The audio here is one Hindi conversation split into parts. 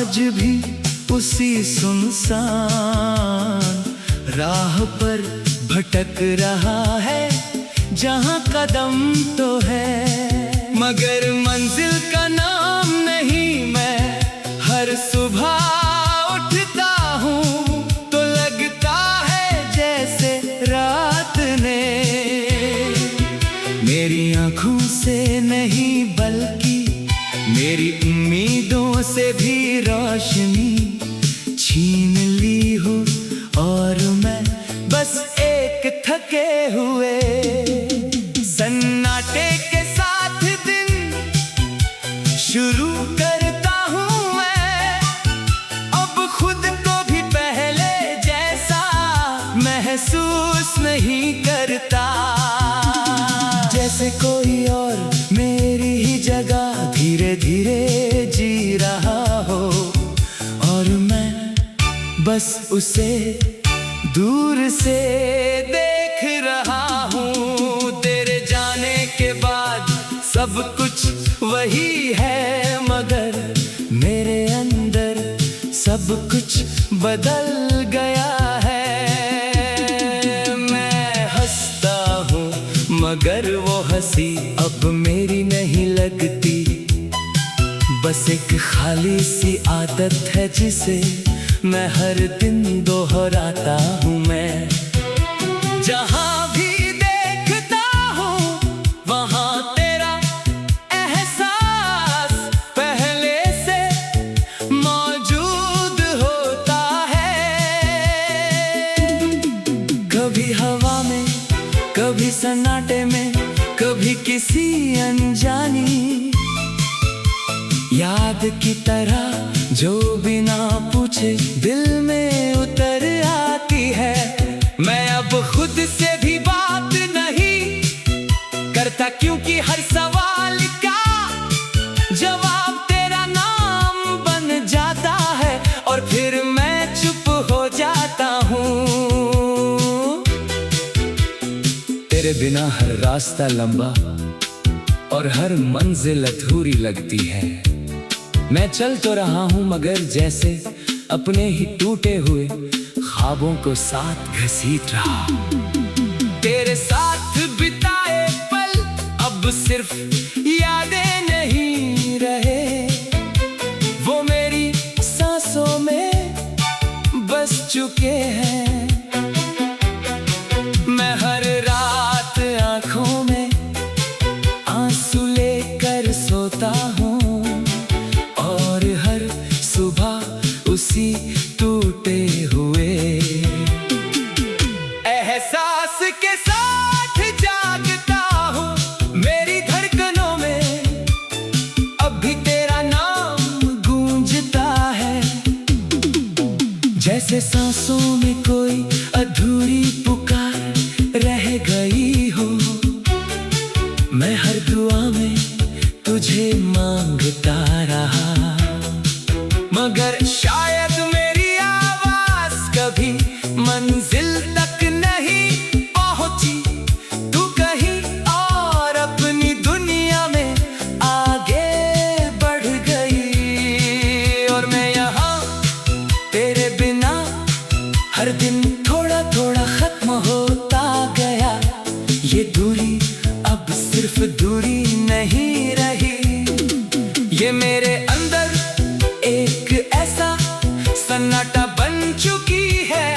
आज भी उसी सुनसान राह पर भटक रहा है, जहाँ कदम तो है मगर मंजिल का नाम नहीं। मैं हर सुबह उठता हूँ तो लगता है जैसे रात ने मेरी आँखों से नहीं बल्कि मेरी उम्मीदों से भी रोशनी छीन ली हो। और मैं बस एक थके हुए सन्नाटे के साथ दिन शुरू करता हूँ मैं। अब खुद को भी पहले जैसा महसूस नहीं करता, जैसे कोई और मेरी ही जगह धीरे धीरे जी रहा हो। और मैं बस उसे दूर से देख रहा हूँ। तेरे जाने के बाद सब कुछ वही है मगर मेरे अंदर सब कुछ बदल गया है। मैं हंसता हूँ मगर वो हंसी अब मेरी नहीं लगती। बस एक खाली सी आदत है जिसे मैं हर दिन दोहराता हूँ। मैं जहाँ भी देखता हूँ वहाँ तेरा एहसास पहले से मौजूद होता है। कभी हवा में, कभी सन्नाटे में, कभी किसी अनजानी याद की तरह जो बिना पूछे दिल में उतर आती है। मैं अब खुद से भी बात नहीं करता क्योंकि हर सवाल का जवाब तेरा नाम बन जाता है और फिर मैं चुप हो जाता हूँ। तेरे बिना हर रास्ता लंबा और हर मंजिल अधूरी लगती है। मैं चल तो रहा हूँ मगर जैसे अपने ही टूटे हुए ख्वाबों को साथ घसीट रहा। तेरे साथ बिताए पल अब सिर्फ यादें नहीं रहे, वो मेरी सांसों में बस चुके हैं। मैं हर रात आँखों में आंसू लेकर सोता हूँ और हर सुबह उसी टूटे हुए एहसास के साथ जागता हूँ। मेरी धड़कनों में अब भी तेरा नाम गूंजता है, जैसे सांसों में कोई अधूरी पुकार रह गई हो। मैं हर दुआ में तुझे मांगता रहा मगर शायद मेरी आवाज कभी मंजिल तक नहीं पहुंची। तू कहीं और अपनी दुनिया में आगे बढ़ गई और मैं यहाँ तेरे बिना हर दिन थोड़ा थोड़ा खत्म होता गया। ये दूरी अब सिर्फ दूरी नहीं रही, ये मेरे अंदर एक ऐसा सन्नाटा बन चुकी है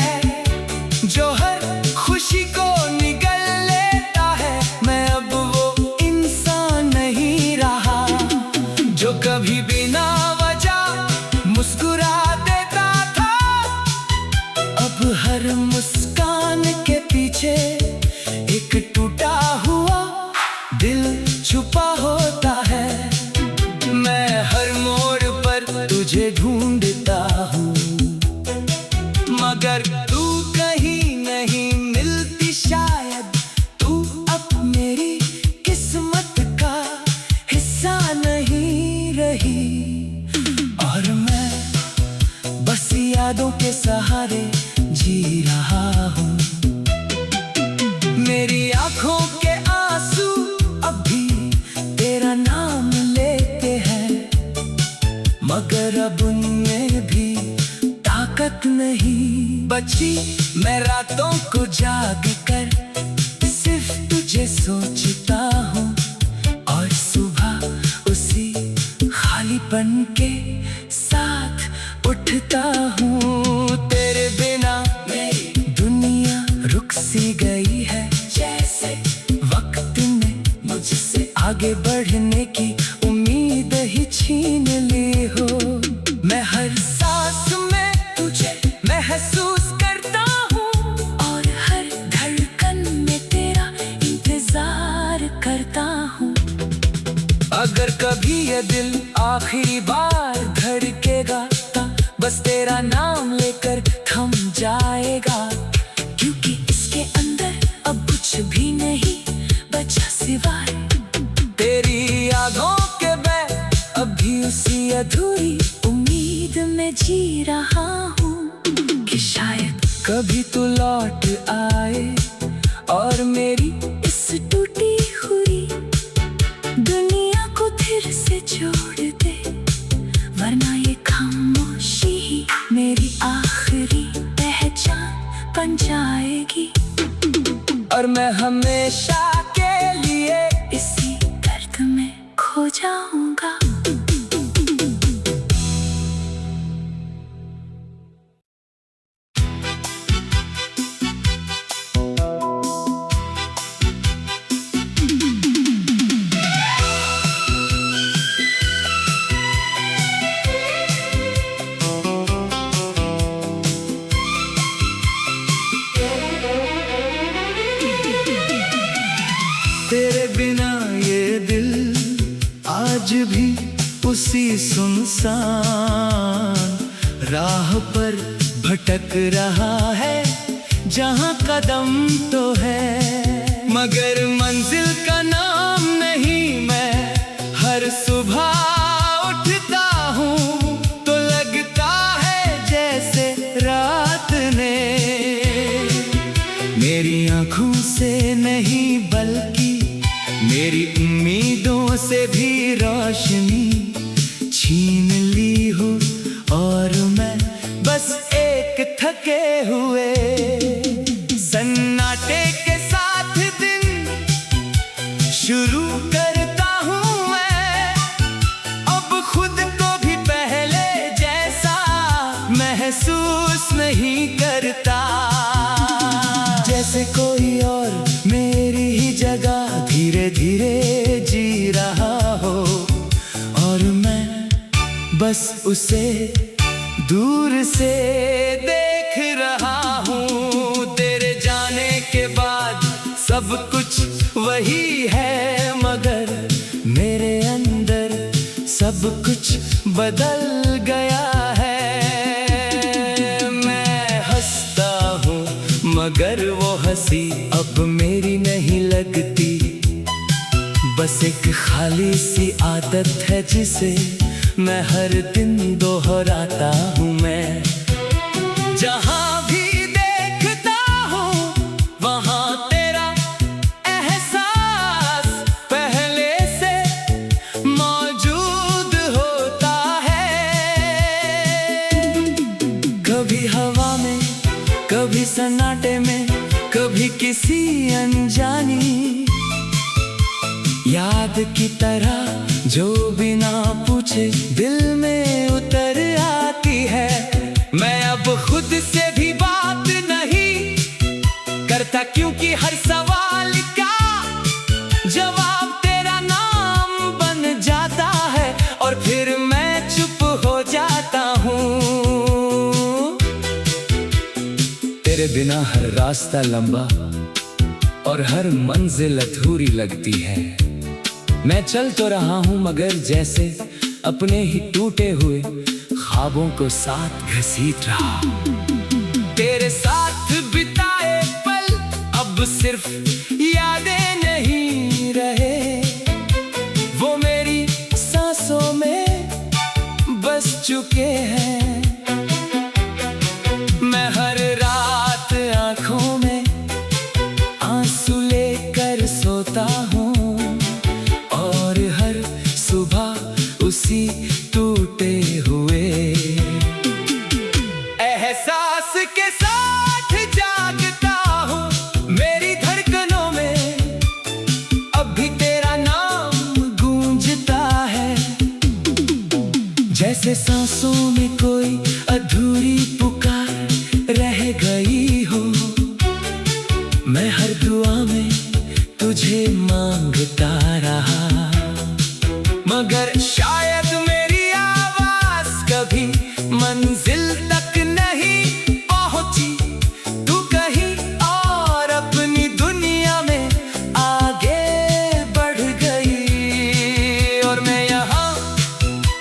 जो हर खुशी को निगल लेता है। मैं अब वो इंसान नहीं रहा जो कभी बिना वजह मुस्कुरा देता था। अब हर मुस्कान के पीछे एक टूटा हुआ दिल छुपा होता है। मैं हर मोड़ पर तुझे ढूंढता हूँ मगर तू कहीं नहीं मिलती। शायद तू अब मेरी किस्मत का हिस्सा नहीं रही और मैं बस यादों के सहारे जी रहा हूँ। मेरी आँखों के आंसू अब भी तेरा नाम लेते हैं मगर अब उनमें आगे बढ़ने की उम्मीद ही छीन ली हो। मैं हर सांस में तुझे महसूस करता हूँ और हर धड़कन में तेरा इंतजार करता हूँ। अगर कभी ये दिल आखिरी बार धड़केगा तो बस तेरा नाम लेकर थम जाएगा, क्योंकि इसके अंदर अब कुछ भी नहीं बचा सिवाय तेरी यादों के। मैं अभी उसी अधूरी उम्मीद में जी रहा हूँ कि शायद कभी तू लौट आए और मेरी इस टूटी हुई दुनिया को फिर से जोड़ दे, वरना ये खामोशी ही मेरी आखिरी पहचान बन जाएगी और मैं हमेशा के लिए इसी दर्द में खो जाऊंगा। तेरे बिना ये दिल आज भी उसी सुनसान राह पर भटक रहा है, जहाँ कदम तो है मगर मंजिल का नाम नहीं। मैं हर सुबह उठता हूँ तो लगता है जैसे रात ने मेरी आँखों से नहीं बल्कि मेरी उम्मीदों से भी रोशनी छीन ली हो। और मैं बस एक थके हुए सन्नाटे के साथ दिन शुरू करता हूँ मैं, अब खुद को भी पहले जैसा महसूस नहीं करता, जैसे कोई और मेरी ही जगह धीरे धीरे जी रहा हो और मैं बस उसे दूर से देख रहा हूँ। तेरे जाने के बाद सब कुछ वही है मगर मेरे अंदर सब कुछ बदल गया है। मैं हंसता हूँ मगर वो हंसी अब मेरी नहीं लगती, बस एक खाली सी आदत है जिसे मैं हर दिन दोहराता हूँ। मैं जहाँ भी देखता हूँ वहाँ तेरा एहसास पहले से मौजूद होता है, कभी हवा में कभी सन्नाटे में कभी किसी अनजानी याद की तरह जो बिना पूछे दिल में उतर आती है। मैं अब खुद से भी बात नहीं करता क्योंकि हर सवाल का जवाब तेरा नाम बन जाता है और फिर मैं चुप हो जाता हूँ। तेरे बिना हर रास्ता लंबा और हर मंजिल अधूरी लगती है। मैं चल तो रहा हूँ मगर जैसे अपने ही टूटे हुए ख्वाबों को साथ घसीट रहा। तेरे साथ बिताए पल अब सिर्फ यादें नहीं रहे, वो मेरी सांसों में बस चुके हैं। मैं हर रात आँखों में आंसू लेकर सोता हूँ और हर सुबह उसी टूटे हुए एहसास के साथ जागता हूँ। मेरी धड़कनों में अब भी तेरा नाम गूंजता है, जैसे सांसों में कोई अधूरी पुकार रह गई हो। मैं हर दुआ में तुझे मांगता रहा। मगर शायद मेरी आवाज कभी मंजिल तक नहीं पहुंची। तू कहीं और अपनी दुनिया में आगे बढ़ गई और मैं यहाँ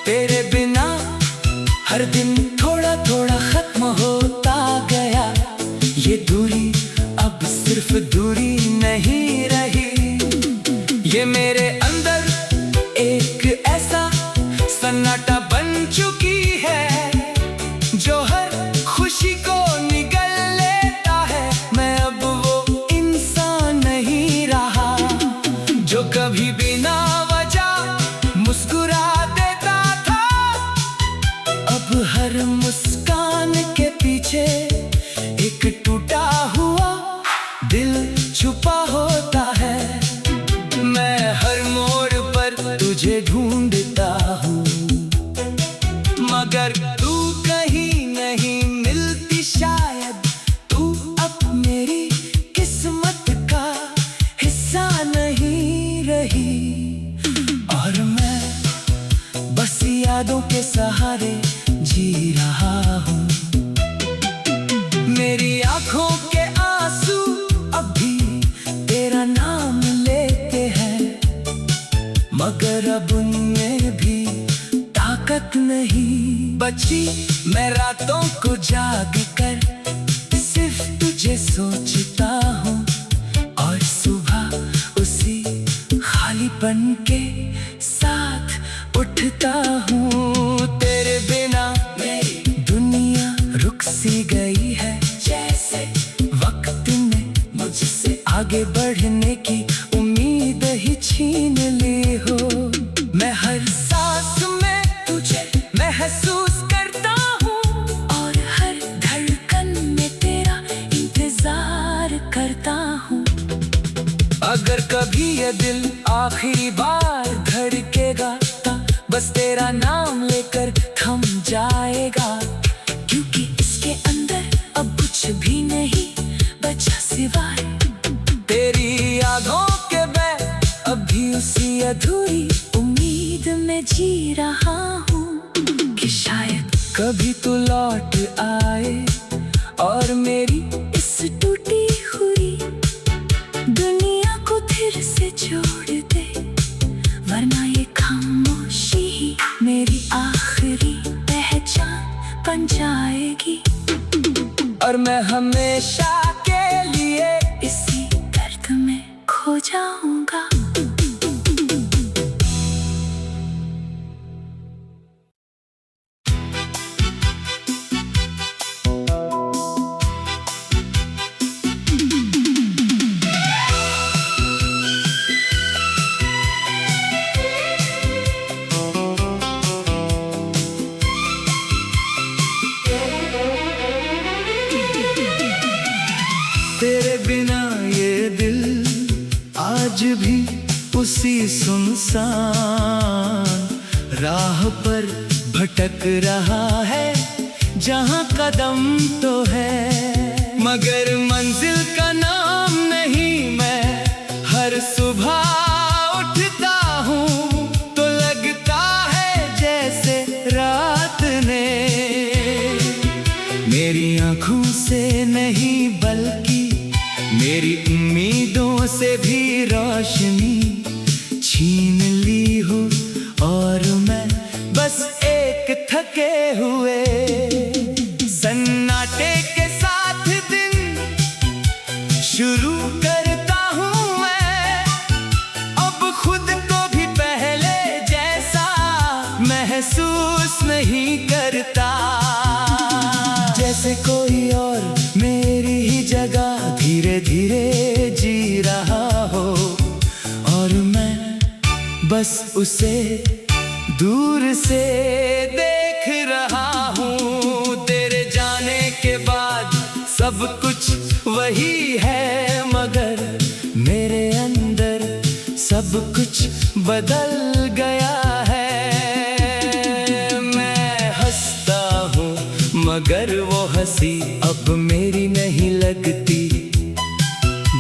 तेरे बिना हर दिन थोड़ा थोड़ा खत्म होता गया। ये दूरी अब सिर्फ दूरी नहीं रही, ये मेरे अंदर एक ऐसा सन्नाटा बन चुकी है जो हर खुशी को निगल लेता है। मैं अब वो इंसान नहीं रहा जो कभी बिना वजह मुस्कुरा देता था। अब हर मुस्कान के पीछे एक टूटा हुआ दिल छुपा होता है। मैं हर मोड़ पर तुझे ढूंढता हूँ मगर तू कहीं नहीं मिलती। शायद तू अब मेरी किस्मत का हिस्सा नहीं रही और मैं बस यादों के सहारे जी रहा हूँ। मेरी आंखों के आंसू अभी तेरा नाम लेते हैं मगर अब उनमें भी ताकत नहीं बची। मैं रातों को जाग कर सिर्फ तुझे सोचता हूँ और सुबह उसी खालीपन के साथ उठता हूँ। तेरे बिना मेरी दुनिया रुक सी गई है, जैसे वक्त ने मुझसे आगे बढ़ने की उम्मीद ही छीन ली हो। मैं हर सांस में तुझे महसूस करता हूँ और हर धड़कन में तेरा इंतजार करता हूँ। अगर कभी ये दिल आखिरी बार धड़केगा तो बस तेरा नाम लेकर थम जाएगा, क्योंकि इसके अंदर अब कुछ भी नहीं बचा सिवाय तेरी यादों के। मैं अभी उसी अधूरी उम्मीद में जी रहा हूँ कि शायद कभी तू लौट आए और मेरी इस टूटी हुई दुनिया को फिर से जोड़ दे, वरना ये खामोशी ही मेरी आखिरी पहचान बन जाएगी और मैं हमेशा के लिए इसी दर्द में खो जाऊंगा। तेरे बिना ये दिल आज भी उसी सुनसान राह पर भटक रहा है जहाँ कदम तो है मगर मंजिल का नाम नहीं। मैं हर सुबह उठता हूँ तो लगता है जैसे रात ने मेरी आँखों से नहीं बल्कि मेरी उम्मीदों से भी रोशनी छीन ली हो और मैं बस एक थके हुए सन्नाटे के साथ दिन शुरू करता हूँ। मैं अब खुद को भी पहले जैसा महसूस नहीं करता, जैसे कोई और मेरी ही जगह धीरे धीरे जी रहा हो और मैं बस उसे दूर से देख रहा हूँ। तेरे जाने के बाद सब कुछ वही है मगर मेरे अंदर सब कुछ बदल गया है। मैं हंसता हूँ मगर वो हंसी अब मेरी नहीं लगती,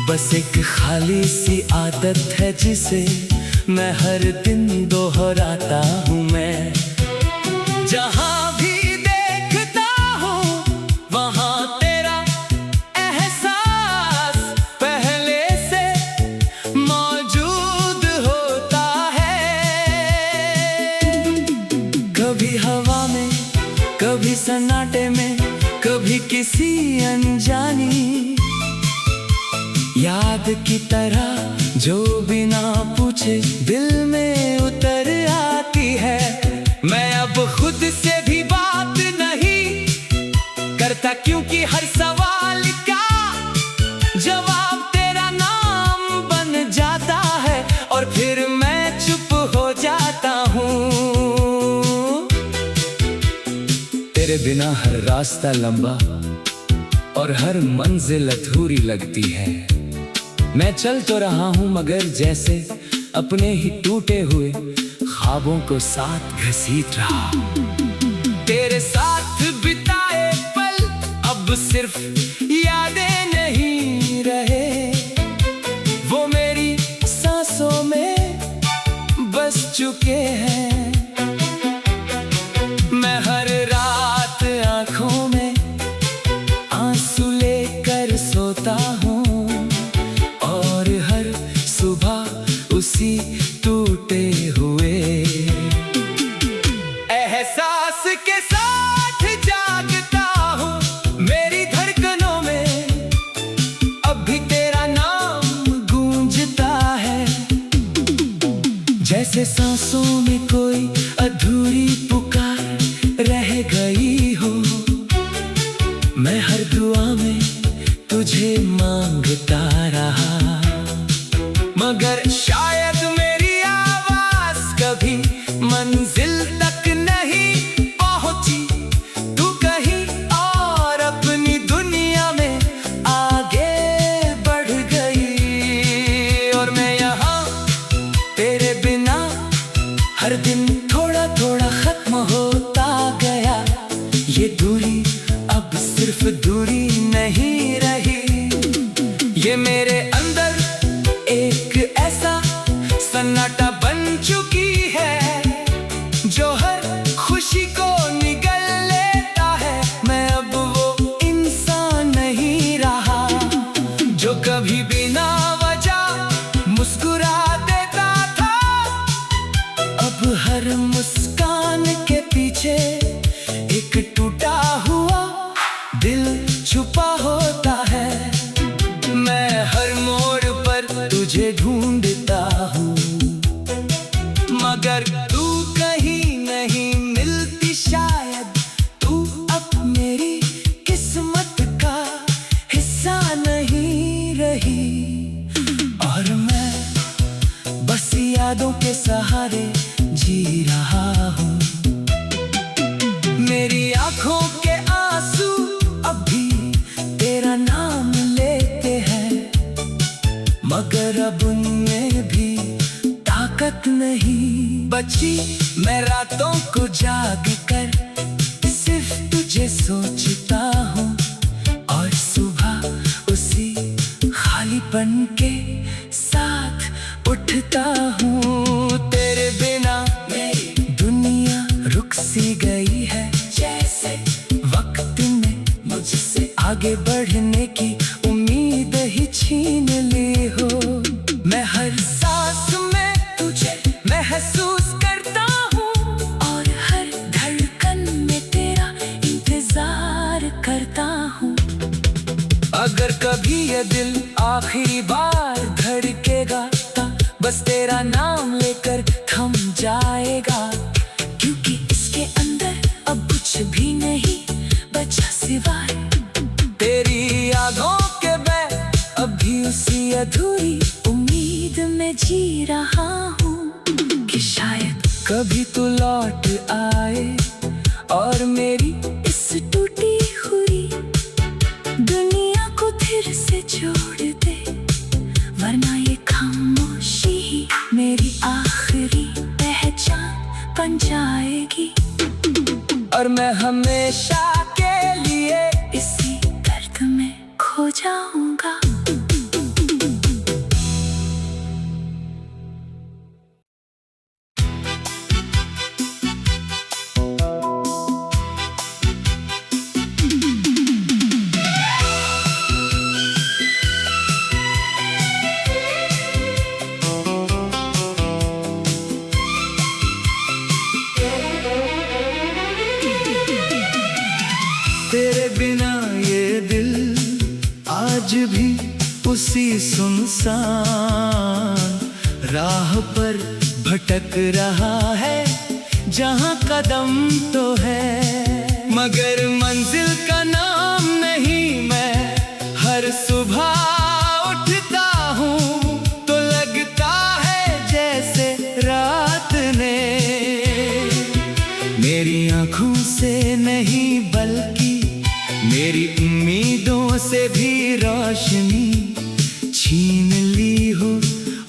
बस एक खाली सी आदत है जिसे मैं हर दिन दोहराता हूँ। मैं जहाँ भी देखता हूँ वहाँ तेरा एहसास पहले से मौजूद होता है। कभी हवा में, कभी सन्नाटे में, कभी किसी अनजानी याद की तरह जो बिना पूछे दिल में उतर आती है। मैं अब खुद से भी बात नहीं करता, क्योंकि हर सवाल का जवाब तेरा नाम बन जाता है और फिर मैं चुप हो जाता हूँ। तेरे बिना हर रास्ता लंबा और हर मंजिल अधूरी लगती है। मैं चल तो रहा हूँ मगर जैसे अपने ही टूटे हुए ख्वाबों को साथ घसीट रहा। तेरे साथ बिताए पल अब सिर्फ यादें नहीं रहे, वो मेरी सांसों में बस चुके हैं। मैं हर रात आँखों में आंसू लेकर सोता हूँ और हर सुबह उसी टूटे हुए एहसास के साथ जागता हूँ। मेरी धड़कनों में अब भी तेरा नाम गूंजता है, जैसे सांसों में कोई अधूरी पुकार रह गई हो। मैं हर दुआ में तुझे मांगता रहा, मगर शायद मेरी आवाज कभी मंजिल तक नहीं पहुंची। तू कहीं और अपनी दुनिया में आगे बढ़ गई और मैं यहाँ तेरे बिना हर दिन थोड़ा थोड़ा खत्म होता गया। ये दूरी अब सिर्फ दूरी नहीं रही, ये मेरे अंदर एक ऐसा सन्नाटा बन चुकी है जो हर खुशी को निगल लेता है। मैं अब वो इंसान नहीं रहा जो कभी बिना वजह मुस्कुरा देता था। अब हर मुस्कान के पीछे एक टूटा हुआ दिल छुपा होता है। मैं हर मोड़ पर तुझे ढूंढता हूँ, मगर तू कहीं नहीं मिलती। शायद तू अब मेरी किस्मत का हिस्सा नहीं रही और मैं बस यादों के सहारे जी रहा हूँ। मेरी आंखों के आंसू अब भी तेरा नाम लेते हैं, मगर अब उनमें भी ताकत नहीं बची। मैं रातों को जाग कर सिर्फ तुझे सोचता हूँ और सुबह उसी खालीपन के साथ उठता हूँ। तेरे बिना मेरी दुनिया रुक सी गई है, जैसे वक्त ने मुझसे आगे बढ़ने की उम्मीद ही छीन ली हो। मैं हर सांस में तुझे महसूस करता हूँ और हर धड़कन में तेरा इंतजार करता हूँ। अगर कभी ये दिल आखिरी बार धड़केगा तो बस तेरा नाम लेकर थम जाएगा, क्योंकि इसके अंदर अब कुछ भी नहीं बचा सिवाय तेरी यादों के। मैं अभी उसी अधूरी उम्मीद में जी रहा हूँ कि शायद कभी तू लौट आए और मेरी इस टूटी हुई दुनिया को फिर से जोड़ दे, वरना ये खामोशी ही मेरी आखिरी पहचान बन जाएगी और मैं हमेशा के लिए इसी दर्द में खो जाऊंगा। सी सुनसान राह पर भटक रहा है, जहां कदम तो है मगर मंजिल का नाम नहीं। मैं हर सुबह उठता हूँ तो लगता है जैसे रात ने मेरी आँखों से नहीं बल्कि मेरी उम्मीदों से भी रोशनी छीन ली हो।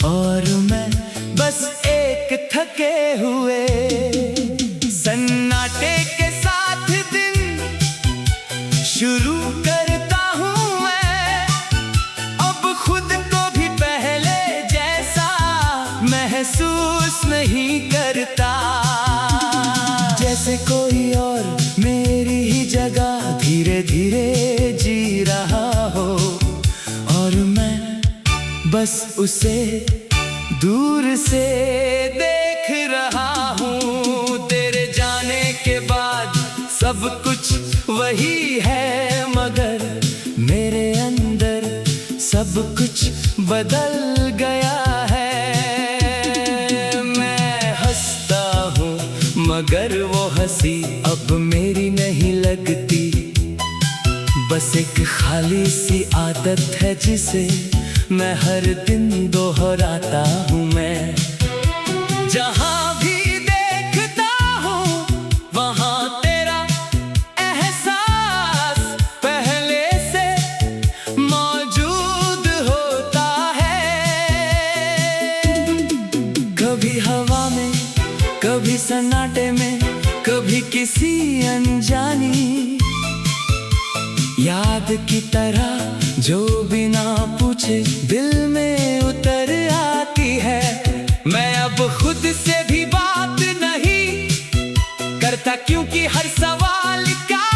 और मैं बस एक थके हुए सन्नाटे के साथ दिन शुरू करता हूँ मैं। अब खुद को भी पहले जैसा महसूस नहीं करता, जैसे कोई और मेरी ही जगह धीरे धीरे जी रहा हो और मैं बस उसे दूर से देख रहा हूँ। तेरे जाने के बाद सब कुछ वही है मगर मेरे अंदर सब कुछ बदल गया है। मैं हंसता हूँ मगर वो हंसी अब मेरी नहीं लगती, बस एक खाली सी आदत है जिसे मैं हर दिन दोहराता हूँ। मैं जहाँ भी देखता हूँ वहाँ तेरा एहसास पहले से मौजूद होता है। कभी हवा में, कभी सन्नाटे में, कभी किसी अनजानी याद की तरह जो बिना पूछे दिल में उतर आती है। मैं अब खुद से भी बात नहीं करता क्योंकि हर सवाल का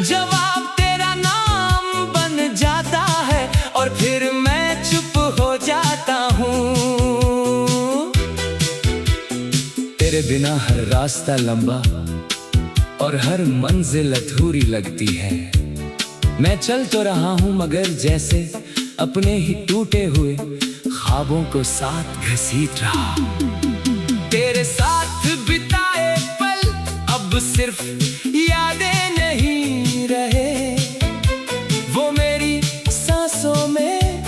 जवाब तेरा नाम बन जाता है और फिर मैं चुप हो जाता हूँ। तेरे बिना हर रास्ता लंबा और हर मंजिल अधूरी लगती है। मैं चल तो रहा हूँ मगर जैसे अपने ही टूटे हुए ख्वाबों को साथ घसीट रहा। तेरे साथ बिताए पल अब सिर्फ यादें नहीं रहे, वो मेरी सांसों में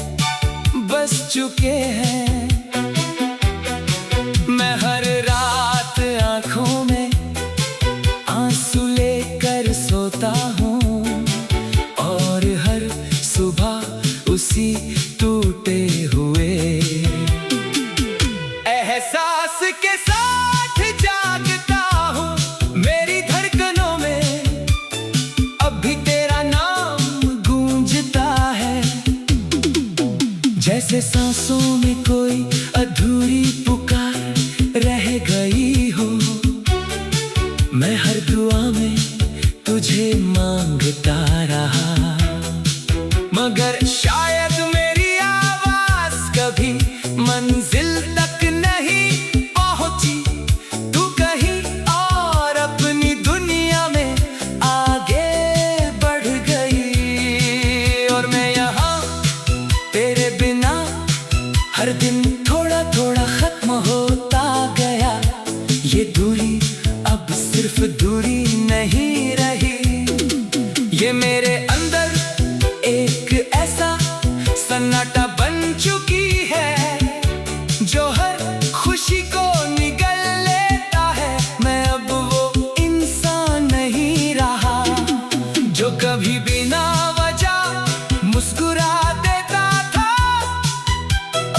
बस चुके हैं। मैं हर रात आँखों में आंसू लेकर सोता हूँ और हर सुबह उसी टूटे हुए एहसास के साथ जागता हूँ। मेरी धड़कनों में अब भी तेरा नाम गूंजता है, जैसे सांसों में कोई अधूरी पुकार रह गई हो। मैं हर दुआ में तुझे मांगता रहा मगर शायद मेरी आवाज कभी मंजिल तक नहीं पहुंची। तू कहीं और अपनी दुनिया में आगे बढ़ गई और मैं यहाँ तेरे बिना हर दिन थोड़ा थोड़ा खत्म होता गया। ये दूरी अब सिर्फ दूरी नहीं रही, ये मेरे अंदर एक ऐसा सन्नाटा बन चुकी है जो हर खुशी को निगल लेता है। मैं अब वो इंसान नहीं रहा जो कभी बिना वजह मुस्कुरा देता था।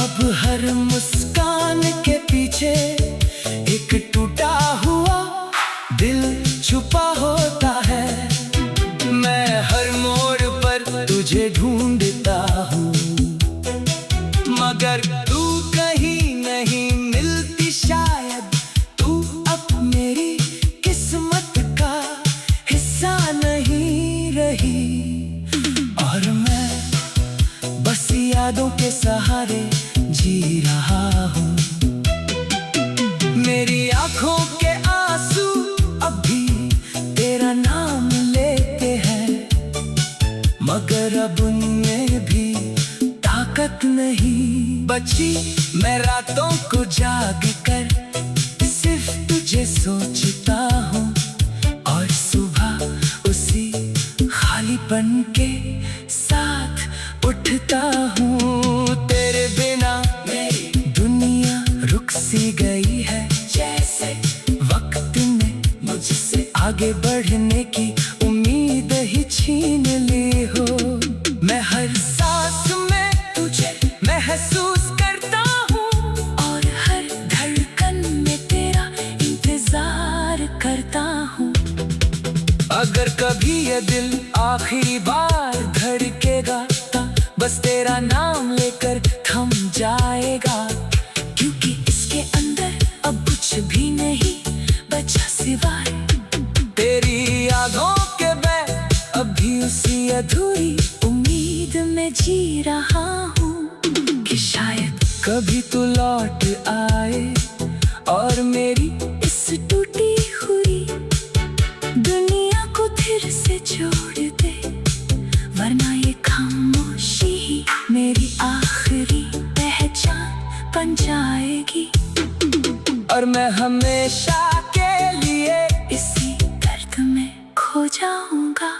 अब हर मुस्कान के पीछे एक टूटा हुआ दिल छुपा होता है। मैं हर मोड़ पर तुझे ढूंढता हूँ मगर तू कहीं नहीं मिलती। शायद तू अब मेरी किस्मत का हिस्सा नहीं रही और मैं बस यादों के सहारे जी रहा हूँ। मेरी आँखों के आंसू अब भी तेरा नाम लेते हैं मगर अब उनमें भी ताकत नहीं बची, मैं रातों को जाग कर सिर्फ तुझे सोचता हूँ, और सुबह उसी खालीपन के साथ उठता हूँ। तेरे बिना मेरी दुनिया रुक सी गई है, जैसे वक्त ने मुझसे आगे बढ़ने की उम्मीद ही छीन ली हो। मैं हर सांस में तुझे महसूस करता हूँ, और हर धड़कन में तेरा इंतजार करता हूँ। अगर कभी ये दिल आखिरी बार धड़केगा, बस तेरा नाम लेकर थम जाएगा, क्योंकि इसके अंदर अब कुछ भी नहीं बचा सिवाय तेरी यादों के। मैं अभी उसी अधूरी उम्मीद में जी रहा हूँ कि शायद कभी तू लौट आए और मेरी इस टूटी हुई दुनिया को फिर से जोड़ दे, वरना ये खामोशी ही मेरी आखिरी पहचान बन जाएगी, और मैं हमेशा के लिए इसी दर्द में खो जाऊंगा।